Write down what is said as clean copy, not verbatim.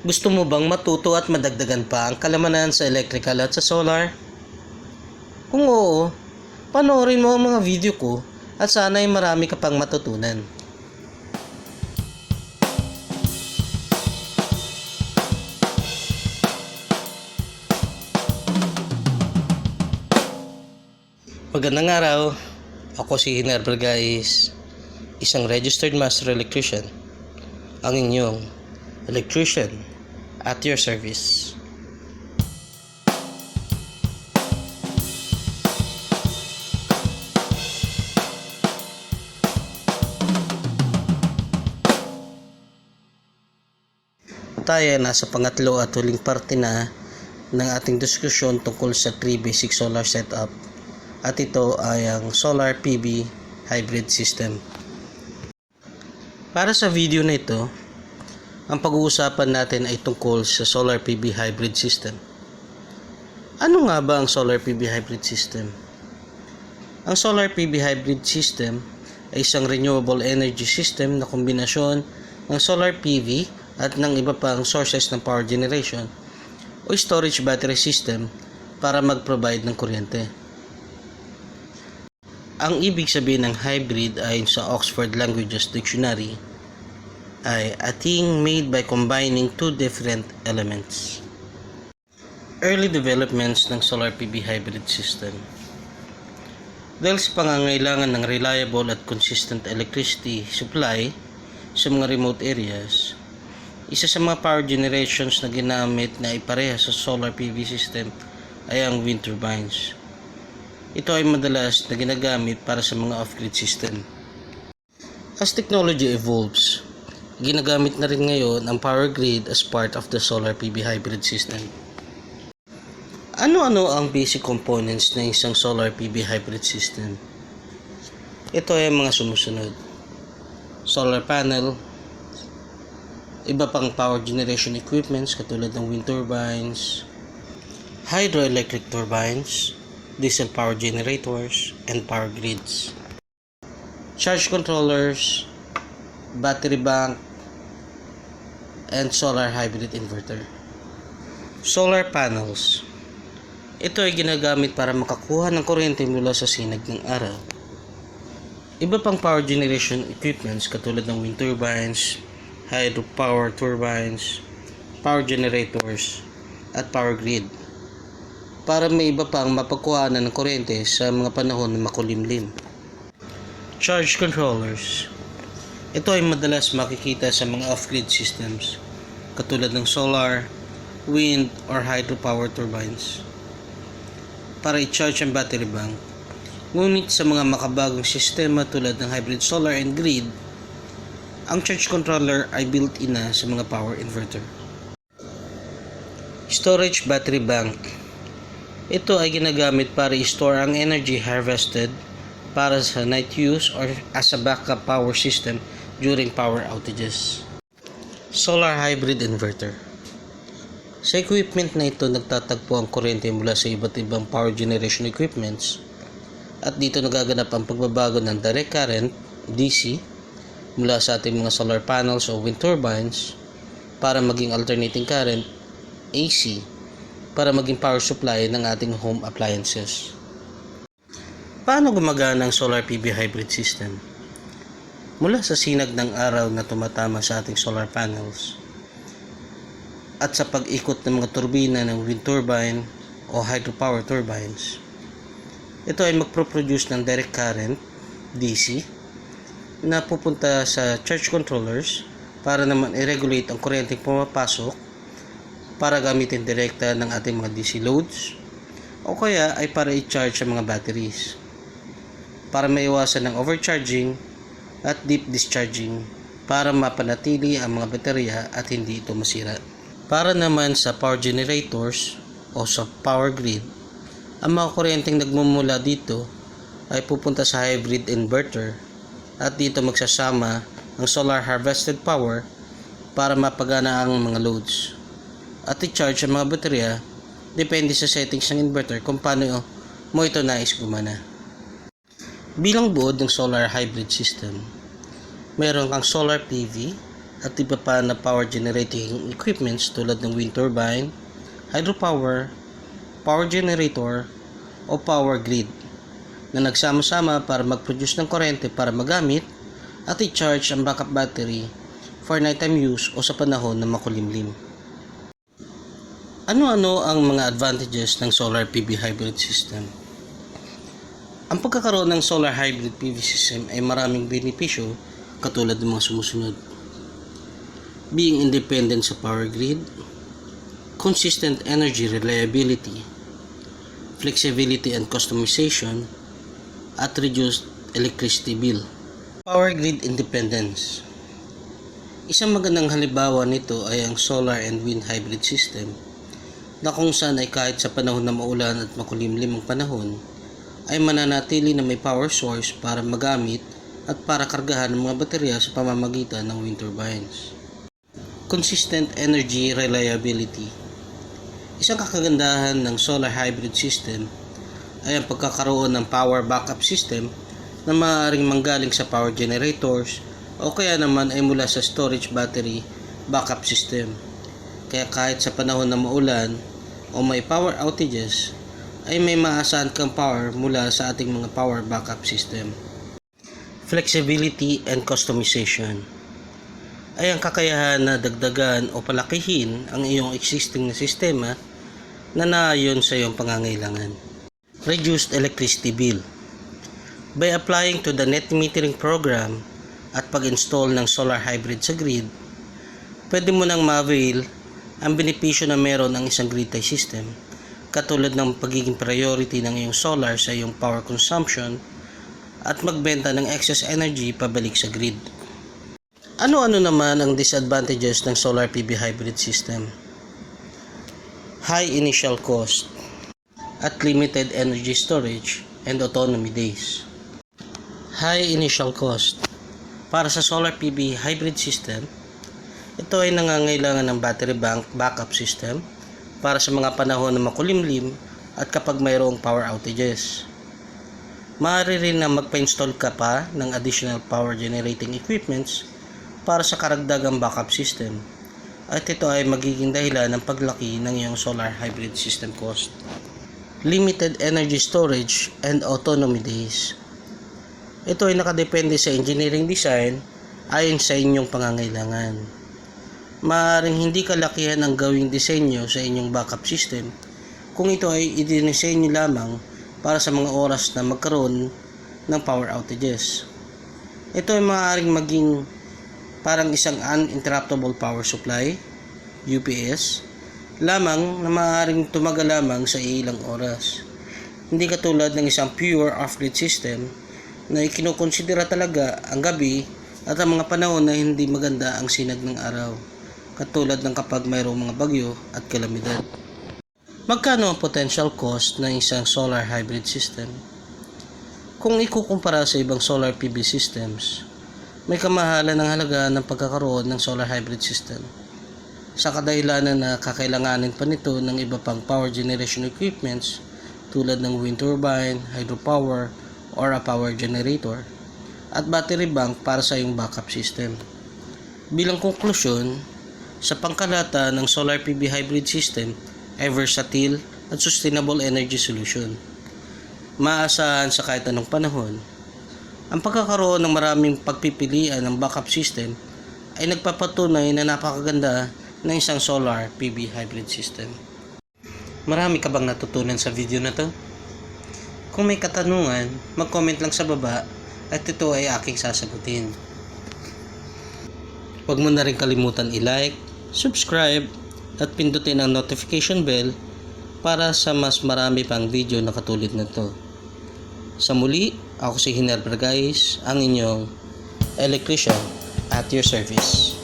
Gusto mo bang matuto at madagdagan pa ang kalamanan sa electrical at sa solar? Kung oo, panoorin mo ang mga video ko at sana ay marami ka pang matutunan. Magandang araw, ako si Hiner Bergais, isang registered master electrician, ang inyong electrician at your service. Tayo nasa pangatlo at huling parte na ng ating diskusyon tungkol sa 3 basic solar setup, at ito ay ang solar PV hybrid system. Para sa video na ito, ang pag-uusapan natin ay tungkol sa solar PV hybrid system. Ano nga ba ang solar PV hybrid system? Ang solar PV hybrid system ay isang renewable energy system na kombinasyon ng solar PV at ng iba pang sources ng power generation o storage battery system para mag-provide ng kuryente. Ang ibig sabihin ng hybrid ay sa Oxford Languages Dictionary ay a thing made by combining two different elements. Early developments ng solar PV hybrid system. Dahil sa pangangailangan ng reliable at consistent electricity supply sa mga remote areas, isa sa mga power generations na ginamit na ipareha sa solar PV system ay ang wind turbines. Ito ay madalas na ginagamit para sa mga off-grid system. As technology evolves, ginagamit na rin ngayon ang power grid as part of the solar PV hybrid system. Ano-ano ang basic components ng isang solar PV hybrid system? Ito ay mga sumusunod: solar panel, iba pang power generation equipments katulad ng wind turbines, hydroelectric turbines, diesel power generators, and power grids, charge controllers, battery bank, and solar hybrid inverter. Solar panels. Ito ay ginagamit para makakuha ng kuryente mula sa sinag ng araw. Iba pang power generation equipments katulad ng wind turbines, hydropower turbines, power generators, at power grid, para may iba pang mapagkuhanan ng kuryente sa mga panahon na makulimlim. Charge controllers. Ito ay madalas makikita sa mga off-grid systems katulad ng solar, wind, or hydropower turbines para i-charge ang battery bank. Ngunit sa mga makabagong sistema tulad ng hybrid solar and grid, ang charge controller ay built-in na sa mga power inverter. Storage battery bank. Ito ay ginagamit para i-store ang energy harvested para sa night use or as a backup power system during power outages. Solar hybrid inverter. Sa equipment na ito nagtatagpo ang kuryente mula sa iba't ibang power generation equipments, at dito nagaganap ang pagbabago ng direct current DC mula sa ating mga solar panels o wind turbines para maging alternating current AC para maging power supply ng ating home appliances. Paano gumagana ang solar PV hybrid system? Mula sa sinag ng araw na tumatama sa ating solar panels at sa pag-ikot ng mga turbina ng wind turbine o hydropower turbines, ito ay magproproduce ng direct current DC na pupunta sa charge controllers para naman i-regulate ang kuryenteng pumapasok para gamitin direkta ng ating mga DC loads o kaya ay para i-charge ang mga batteries para maiwasan ng overcharging at deep discharging para mapanatili ang mga baterya at hindi ito masira. Para naman sa power generators o sa power grid, ang mga kuryenteng nagmumula dito ay pupunta sa hybrid inverter at dito magsasama ang solar harvested power para mapagana ang mga loads at i-charge ang mga baterya depende sa settings ng inverter kung paano mo ito nais gumana. Bilang buod ng solar hybrid system, meron kang solar PV at iba pa na power generating equipments tulad ng wind turbine, hydropower, power generator, o power grid na nagsama-sama para mag-produce ng kuryente para magamit at i-charge ang backup battery for nighttime use o sa panahon na makulimlim. Ano-ano ang mga advantages ng solar PV hybrid system? Ang pagkakaroon ng solar hybrid PV system ay maraming benepisyo katulad ng mga sumusunod. Being independent sa power grid, consistent energy reliability, flexibility and customization, at reduced electricity bill. Power grid independence. Isang magandang halimbawa nito ay ang solar and wind hybrid system na kung saan ay kahit sa panahon na maulan at makulimlim ang panahon ay mananatili na may power source para magamit at para kargahan ng mga baterya sa pamamagitan ng wind turbines. Consistent energy reliability. Isang kakagandahan ng solar hybrid system ay ang pagkakaroon ng power backup system na maaaring manggaling sa power generators o kaya naman ay mula sa storage battery backup system. Kaya kahit sa panahon na maulan o may power outages ay may maasahan kang power mula sa ating mga power backup system. Flexibility and customization ay ang kakayahan na dagdagan o palakihin ang iyong existing na sistema na naayon sa iyong pangangailangan. Reduced electricity bill. By applying to the net metering program at pag-install ng solar hybrid sa grid, pwede mo nang ma-avail ang benepisyo na meron ng isang grid tie system, katulad ng pagiging priority ng iyong solar sa iyong power consumption at magbenta ng excess energy pabalik sa grid. Ano-ano naman ang disadvantages ng solar PV hybrid system? High initial cost at limited energy storage and autonomy days. High initial cost. Para sa solar PV hybrid system, ito ay nangangailangan ng battery bank backup system para sa mga panahon na makulimlim at kapag mayroong power outages. Maaari rin na magpa-install ka pa ng additional power generating equipments para sa karagdagang backup system, at ito ay magiging dahilan ng paglaki ng iyong solar hybrid system cost. Limited energy storage and autonomy days. Ito ay nakadepende sa engineering design ayon sa inyong pangangailangan. Maaaring hindi kalakihan ang gawing disenyo sa inyong backup system kung ito ay idinisenyo lamang para sa mga oras na magkaroon ng power outages. Ito ay maaaring maging parang isang uninterruptible power supply, UPS, lamang na maaaring tumagal lamang sa ilang oras. Hindi katulad ng isang pure off-grid system na ikinukonsidera talaga ang gabi at ang mga panahon na hindi maganda ang sinag ng araw, katulad ng kapag mayroong mga bagyo at kalamidad. Magkano ang potential cost ng isang solar hybrid system? Kung ikukumpara sa ibang solar PV systems, may kamahalan ng halaga ng pagkakaroon ng solar hybrid system sa kadahilanan na kakailanganin pa nito ng iba pang power generation equipments tulad ng wind turbine, hydropower, or a power generator, at battery bank para sa iyong backup system. Bilang konklusyon, sa pangkalahatan ng solar PV hybrid system ay versatile at sustainable energy solution. Maaasahan sa kahit anong panahon. Ang pagkakaroon ng maraming pagpipilian ng backup system ay nagpapatunay na napakaganda ng isang solar PV hybrid system. Marami ka bang natutunan sa video na to? Kung may katanungan, mag-comment lang sa baba at ito ay aking sasagutin. Huwag mo na rin kalimutan i-like, subscribe, at pindutin ang notification bell para sa mas marami pang video na katulad na to. Sa muli, ako si Hiner Bragais, ang inyong electrician at your service.